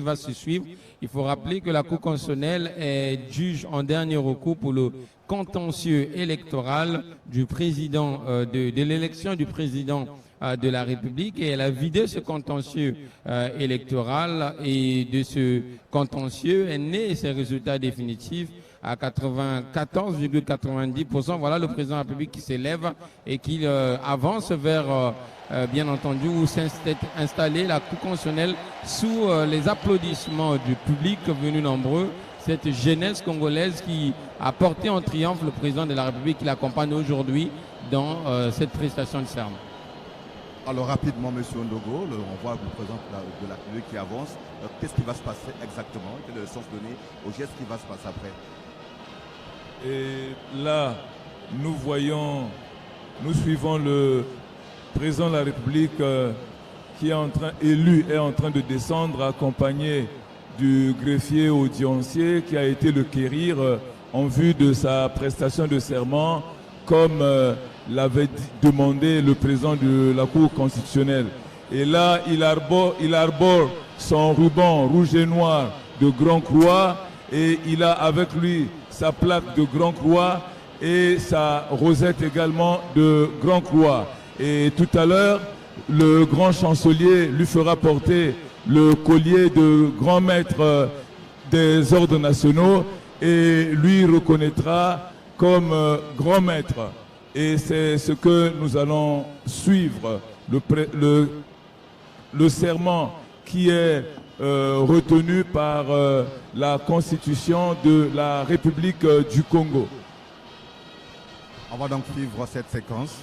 va se suivre. Il faut rappeler que la Cour constitutionnelle est juge en dernier recours pour le contentieux électoral du président de l'élection du président de la République, et elle a vidé ce contentieux électoral, et de ce contentieux est né ses résultats définitifs à 94,90%. Voilà le président de la République qui s'élève et qui avance vers, bien entendu, où s'est installée la Cour constitutionnelle sous les applaudissements du public venu nombreux. Cette jeunesse congolaise qui a porté en triomphe le président de la République qui l'accompagne aujourd'hui dans cette prestation de serment. Alors rapidement, M. Ndogo, on voit le président de la République qui avance. Qu'est-ce qui va se passer exactement? Quel est le sens donné au geste qui va se passer après? Et là, nous suivons le président de la République qui est élu en train de descendre, accompagné du greffier audiencier qui a été le quérir en vue de sa prestation de serment, comme l'avait demandé le président de la Cour constitutionnelle. Et là, il arbore son ruban rouge et noir de Grand Croix, et il a avec lui sa plaque de Grand Croix et sa rosette également de Grand Croix. Et tout à l'heure, le grand chancelier lui fera porter le collier de grand maître des ordres nationaux et lui reconnaîtra comme grand maître. Et c'est ce que nous allons suivre, le serment qui est retenu par la Constitution de la République du Congo. On va donc suivre cette séquence.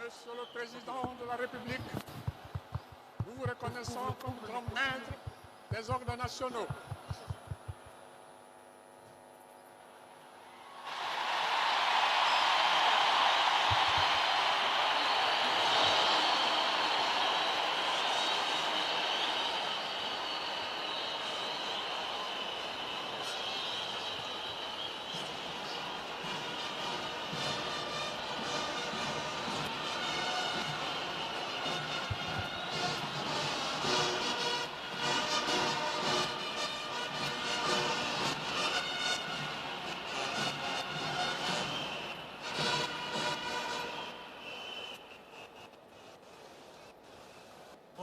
Monsieur le Président de la République, nous vous reconnaissons comme grand maître des ordres nationaux.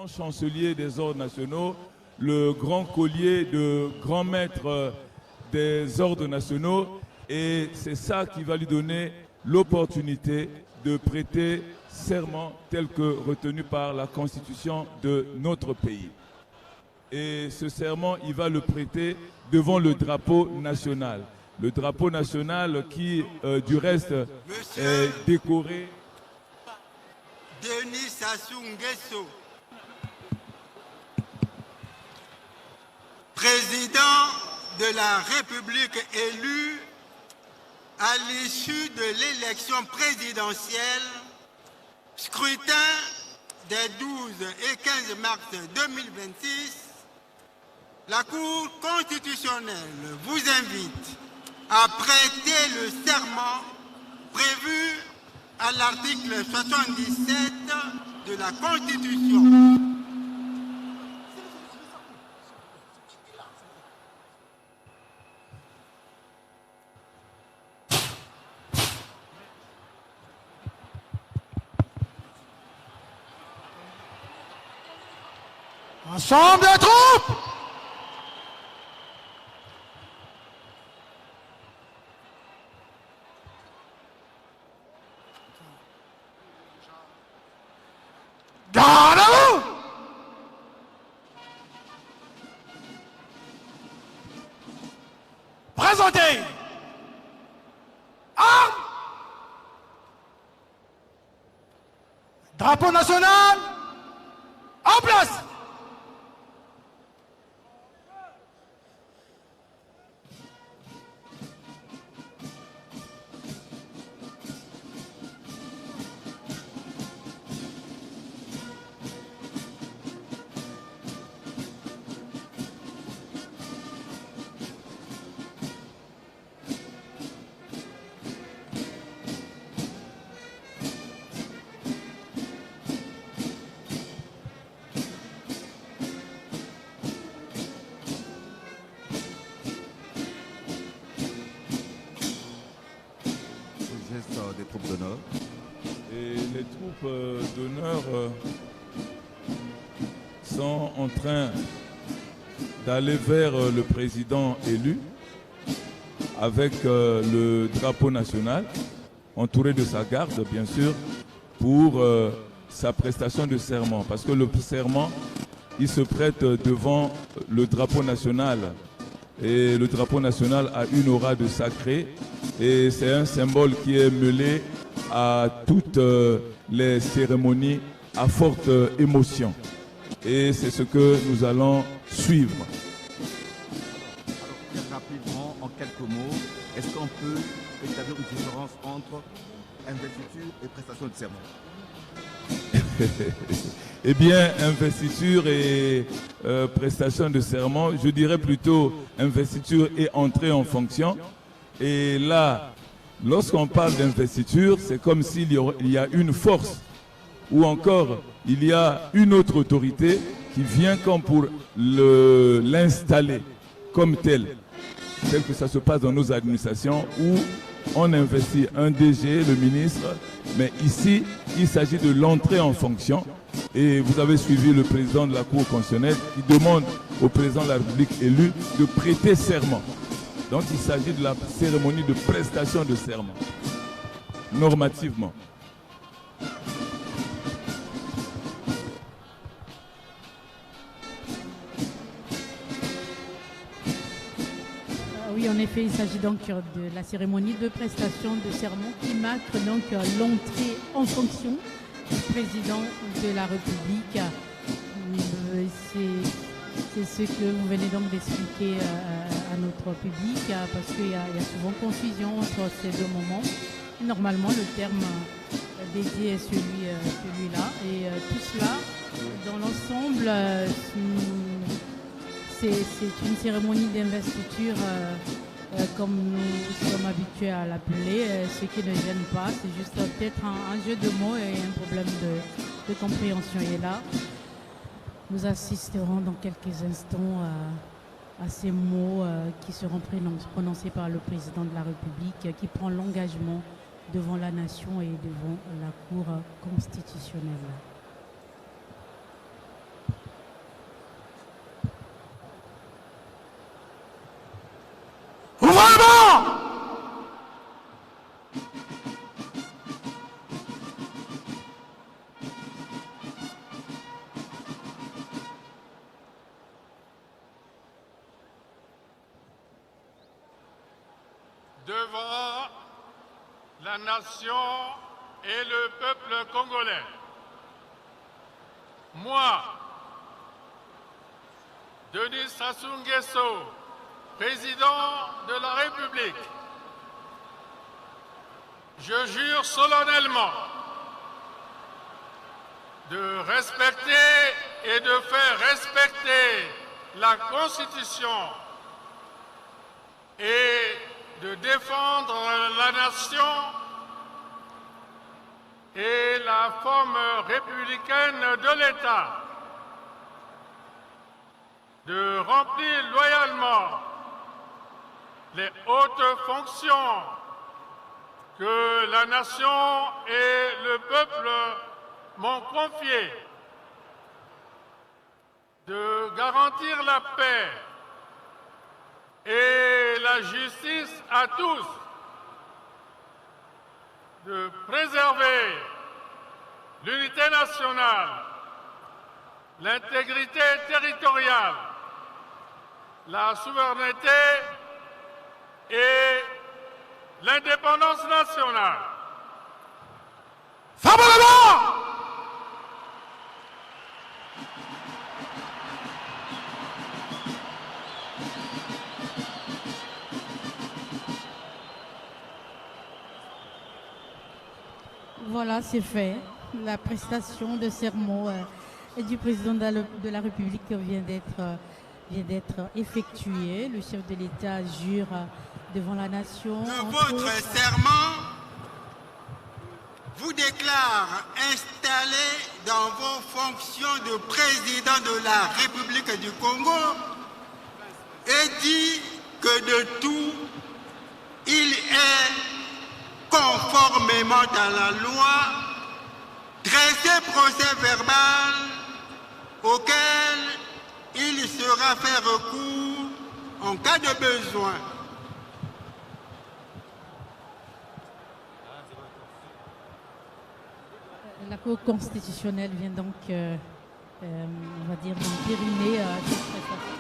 Chancelier des ordres nationaux, le grand collier de grand maître des ordres nationaux, et c'est ça qui va lui donner l'opportunité de prêter serment tel que retenu par la Constitution de notre pays. Et ce serment, il va le prêter devant le drapeau national. Le drapeau national qui, du reste, est décoré. Denis Sassou Nguesso, président de la République élu à l'issue de l'élection présidentielle, scrutin des 12 et 15 mars 2026, la Cour constitutionnelle vous invite à prêter le serment prévu à l'article 77 de la Constitution. Ensemble des troupes! Gardez-vous! Présentez! Armes! Drapeau national, en place. Des troupes d'honneur. Et les troupes d'honneur sont en train d'aller vers le président élu avec le drapeau national, entouré de sa garde, bien sûr, pour sa prestation de serment. Parce que le serment, il se prête devant le drapeau national. Et le drapeau national a une aura de sacré. Et c'est un symbole qui est mêlé à toutes les cérémonies à forte émotion. Et c'est ce que nous allons suivre. Alors, très rapidement, en quelques mots, est-ce qu'on peut établir une différence entre investiture et prestation de serment? Eh bien, investiture et prestation de serment, je dirais plutôt investiture et entrée en fonction. Et là, lorsqu'on parle d'investiture, c'est comme s'il y a une force ou encore il y a une autre autorité qui vient comme pour l'installer comme tel que ça se passe dans nos administrations où on investit un DG, le ministre, mais ici, il s'agit de l'entrée en fonction. Et vous avez suivi le président de la Cour constitutionnelle qui demande au président de la République élu de prêter serment. Donc il s'agit de la cérémonie de prestation de serment, normativement. Oui, en effet, il s'agit donc de la cérémonie de prestation de serment qui marque donc l'entrée en fonction du président de la République. C'est ce que vous venez donc d'expliquer à notre public, parce qu'il y a souvent confusion entre ces deux moments. Normalement, le terme dédié est celui-là. Et tout cela, dans l'ensemble, c'est une cérémonie d'investiture comme nous sommes habitués à l'appeler, ce qui ne gêne pas. C'est juste peut-être un jeu de mots et un problème de compréhension. Et là, nous assisterons dans quelques instants à ces mots qui seront prononcés par le président de la République qui prend l'engagement devant la nation et devant la Cour constitutionnelle. Devant la nation et le peuple congolais. Moi, Denis Sassou Nguesso, président de la République, je jure solennellement de respecter et de faire respecter la Constitution et de défendre la nation et la forme républicaine de l'État, de remplir loyalement les hautes fonctions que la nation et le peuple m'ont confiées, de garantir la paix et la justice à tous, de préserver l'unité nationale, l'intégrité territoriale, la souveraineté et l'indépendance nationale. Favorablement. Voilà, c'est fait. La prestation de serment du président de la République vient d'être effectuée. Le chef de l'État jure devant la nation. De votre serment, vous déclare installé dans vos fonctions de président de la République du Congo et dit que de tout, il est, conformément à la loi, dressé procès verbal auquel il sera fait recours en cas de besoin. La Cour constitutionnelle vient donc, on va dire, entériner cette prestation.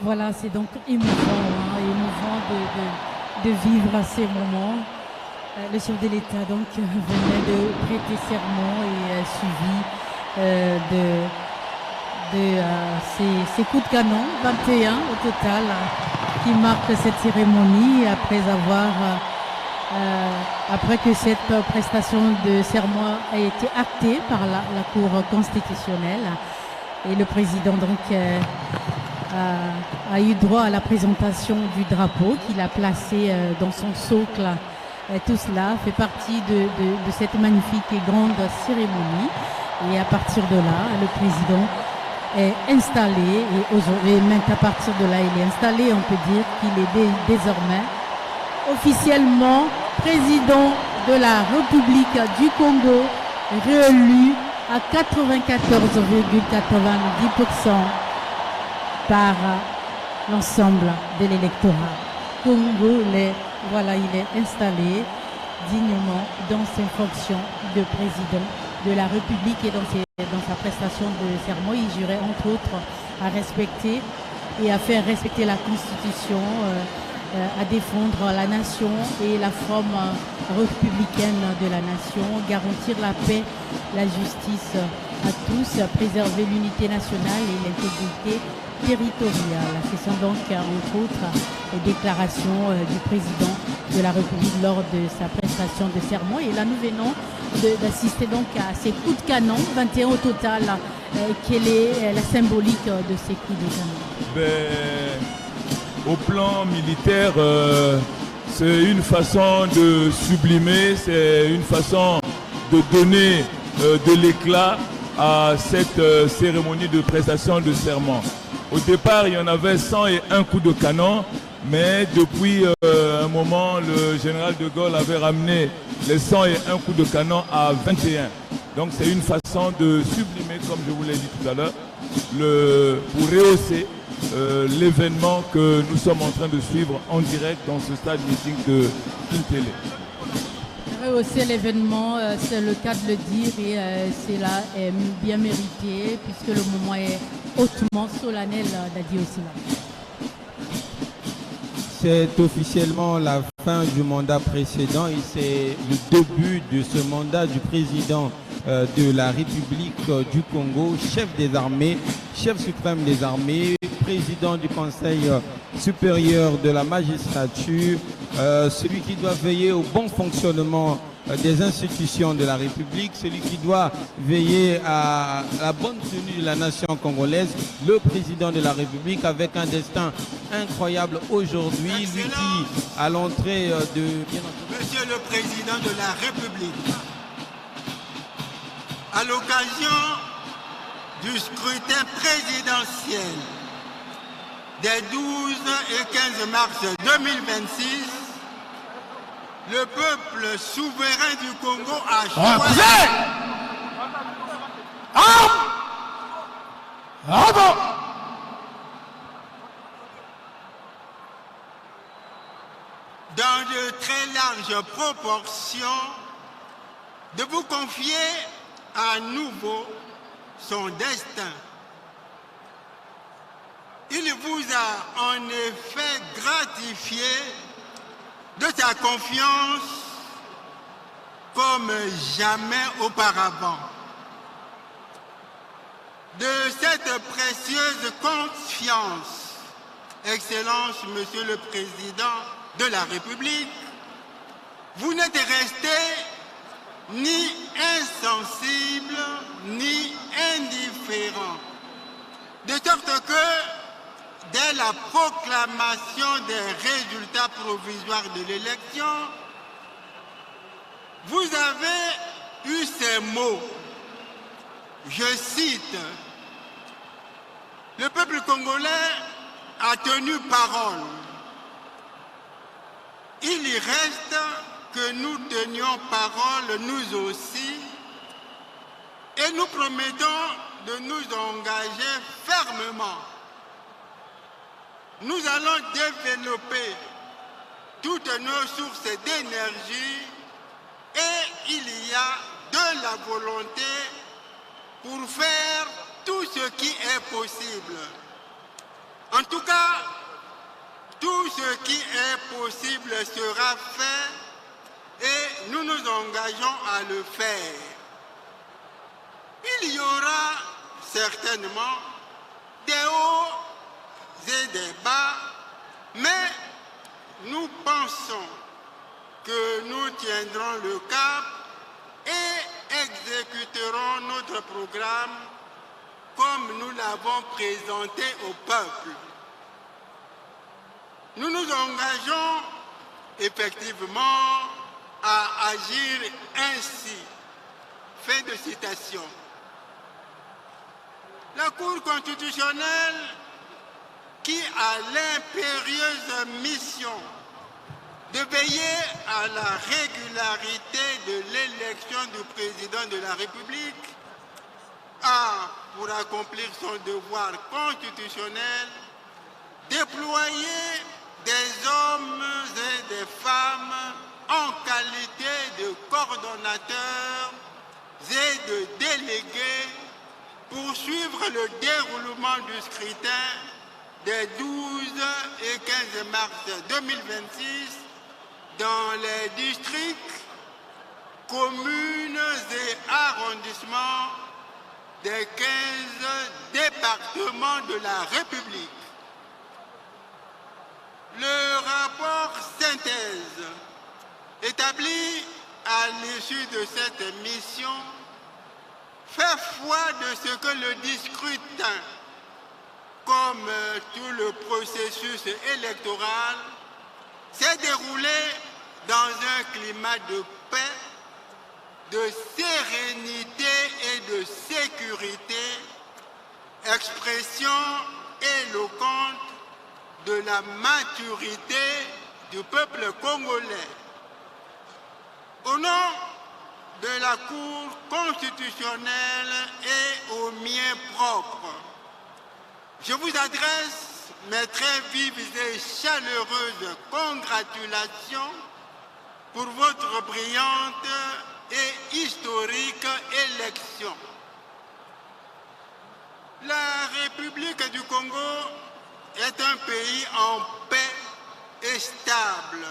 Voilà, c'est donc émouvant, de vivre ces moments. Le chef de l'État donc venait de prêter serment et suivi de ces coups de canon, 21 au total, qui marquent cette cérémonie après que cette prestation de serment a été actée par la Cour constitutionnelle. Et le président donc a eu droit à la présentation du drapeau qu'il a placé dans son socle. Tout cela fait partie de cette magnifique et grande cérémonie. Et à partir de là, le président est installé. Et même qu'à partir de là, il est installé, on peut dire qu'il est désormais officiellement président de la République du Congo, réélu à 94,90% par l'ensemble de l'électorat congolais. Voilà, il est installé dignement dans ses fonctions de président de la République et dans sa prestation de serment. Il jurait entre autres à respecter et à faire respecter la Constitution, à défendre la nation et la forme républicaine de la nation, garantir la paix, la justice à tous, préserver l'unité nationale et l'intégrité territoriale. Ce sont donc entre autres les déclarations du président de la République lors de sa prestation de serment. Et là nous venons d'assister donc à ces coups de canon, 21 au total. Quelle est la symbolique de ces coups de canon? Au plan militaire, c'est une façon de sublimer, c'est une façon de donner de l'éclat à cette cérémonie de prestation de serment. Au départ, il y en avait 101 coups de canon, mais depuis un moment, le général de Gaulle avait ramené les 101 coups de canon à 21. Donc c'est une façon de sublimer, comme je vous l'ai dit tout à l'heure, pour rehausser l'événement que nous sommes en train de suivre en direct dans ce stade meeting de Kintélé. rehausser l'événement, c'est le cas de le dire, et c'est là bien mérité puisque le moment est hautement solennel d'Adi Osila. C'est officiellement la fin du mandat précédent et c'est le début de ce mandat du président de la République du Congo, chef des armées, chef suprême des armées, président du Conseil supérieur de la magistrature, celui qui doit veiller au bon fonctionnement des institutions de la République, celui qui doit veiller à la bonne tenue de la nation congolaise, le président de la République avec un destin incroyable aujourd'hui, lui qui, à l'entrée de... Monsieur le Président de la République, à l'occasion du scrutin présidentiel des 12 et 15 mars 2026, le peuple souverain du Congo a choisi... dans de très larges proportions, de vous confier à nouveau son destin. Il vous a en effet gratifié de sa confiance comme jamais auparavant. De cette précieuse confiance, Excellence, Monsieur le Président de la République, vous n'êtes resté ni insensible ni indifférent, de sorte que dès la proclamation des résultats provisoires de l'élection, vous avez eu ces mots, je cite, « Le peuple congolais a tenu parole. Il y reste que nous tenions parole nous aussi et nous promettons de nous engager fermement. Nous allons développer toutes nos sources d'énergie et il y a de la volonté pour faire tout ce qui est possible. En tout cas, tout ce qui est possible sera fait et nous nous engageons à le faire. Il y aura certainement des hauts et des bas, mais nous pensons que nous tiendrons le cap et exécuterons notre programme comme nous l'avons présenté au peuple. Nous nous engageons effectivement à agir ainsi. Fin de citation. La Cour constitutionnelle, qui a l'impérieuse mission de veiller à la régularité de l'élection du président de la République, a, pour accomplir son devoir constitutionnel, déployé des hommes et des femmes en qualité de coordonnateurs et de délégués pour suivre le déroulement du scrutin des 12 et 15 mars 2026 dans les districts, communes et arrondissements des 15 départements de la République. Le rapport synthèse établi à l'issue de cette mission fait foi de ce que le scrutin, comme tout le processus électoral, s'est déroulé dans un climat de paix, de sérénité et de sécurité, expression éloquente de la maturité du peuple congolais. Au nom de la Cour constitutionnelle et au mien propre, je vous adresse mes très vives et chaleureuses congratulations pour votre brillante et historique élection. La République du Congo est un pays en paix et stable.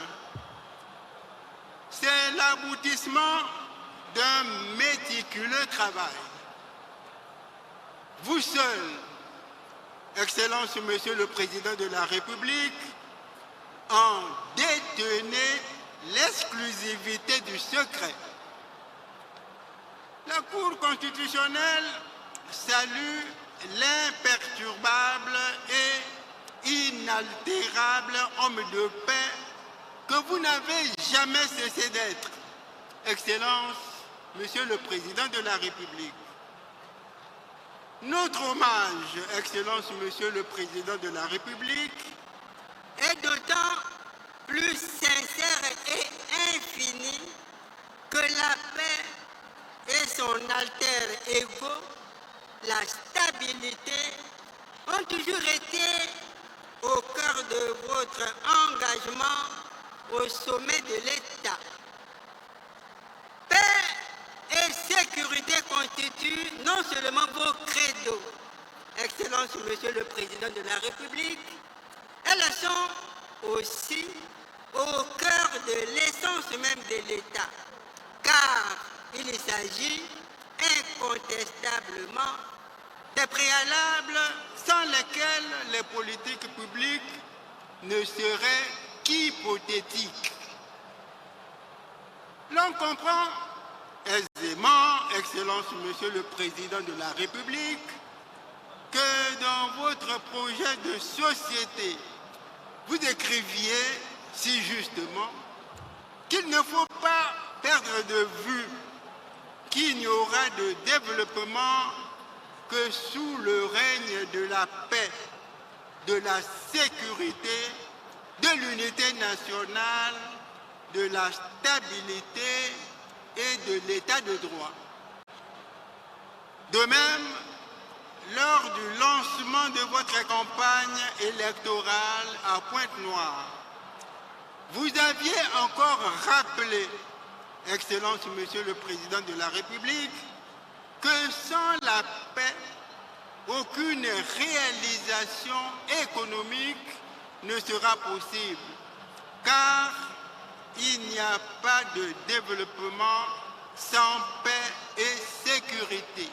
C'est l'aboutissement d'un méticuleux travail. Vous seul, Excellence Monsieur le Président de la République, en détenez l'exclusivité du secret. La Cour constitutionnelle salue l'imperturbable et inaltérable homme de paix que vous n'avez jamais cessé d'être, Excellence, Monsieur le Président de la République. Notre hommage, Excellence, Monsieur le Président de la République, est d'autant plus sincère et infini que la paix et son alter ego, la stabilité, ont toujours été au cœur de votre engagement au sommet de l'État. Paix et sécurité constituent non seulement vos credos, Excellence Monsieur le Président de la République, elles sont aussi au cœur de l'essence même de l'État, car il s'agit incontestablement des préalables sans lesquels les politiques publiques ne seraient qu'hypothétiques. L'on comprend aisément, Excellence Monsieur le Président de la République, que dans votre projet de société, vous écriviez si justement qu'il ne faut pas perdre de vue qu'il n'y aura de développement que sous le règne de la paix, de la sécurité, de l'unité nationale, de la stabilité et de l'état de droit. De même, lors du lancement de votre campagne électorale à Pointe-Noire, vous aviez encore rappelé, Excellence Monsieur le Président de la République, que sans la paix, aucune réalisation économique ne sera possible, car il n'y a pas de développement sans paix et sécurité.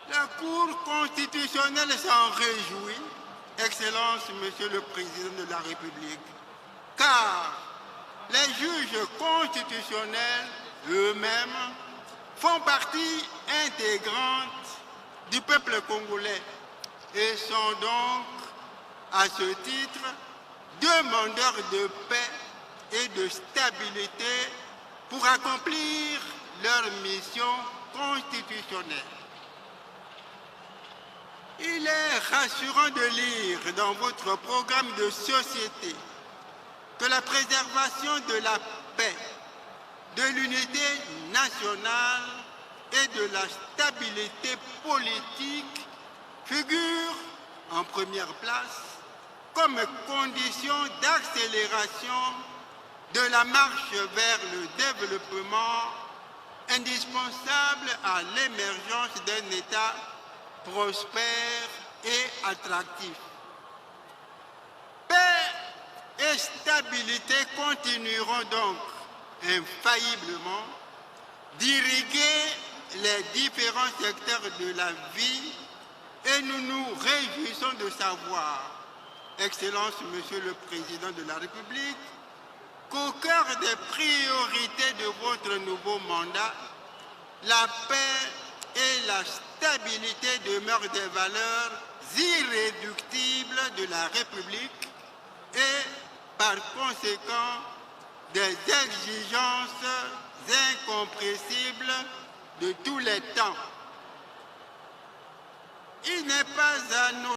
La Cour constitutionnelle s'en réjouit, Excellence Monsieur le Président de la République, car les juges constitutionnels eux-mêmes font partie intégrante du peuple congolais et sont donc, à ce titre, demandeurs de paix et de stabilité pour accomplir leur mission constitutionnelle. Il est rassurant de lire dans votre programme de société que la préservation de la paix, de l'unité nationale et de la stabilité politique figure en première place comme condition d'accélération de la marche vers le développement indispensable à l'émergence d'un État prospère et attractif. Paix et stabilité continueront donc infailliblement d'irriguer les différents secteurs de la vie et nous nous réjouissons de savoir, Excellence Monsieur le Président de la République, qu'au cœur des priorités de votre nouveau mandat, la paix et la stabilité demeurent des valeurs irréductibles de la République et, par conséquent, des exigences incompressibles de tous les temps. Il n'est pas à nos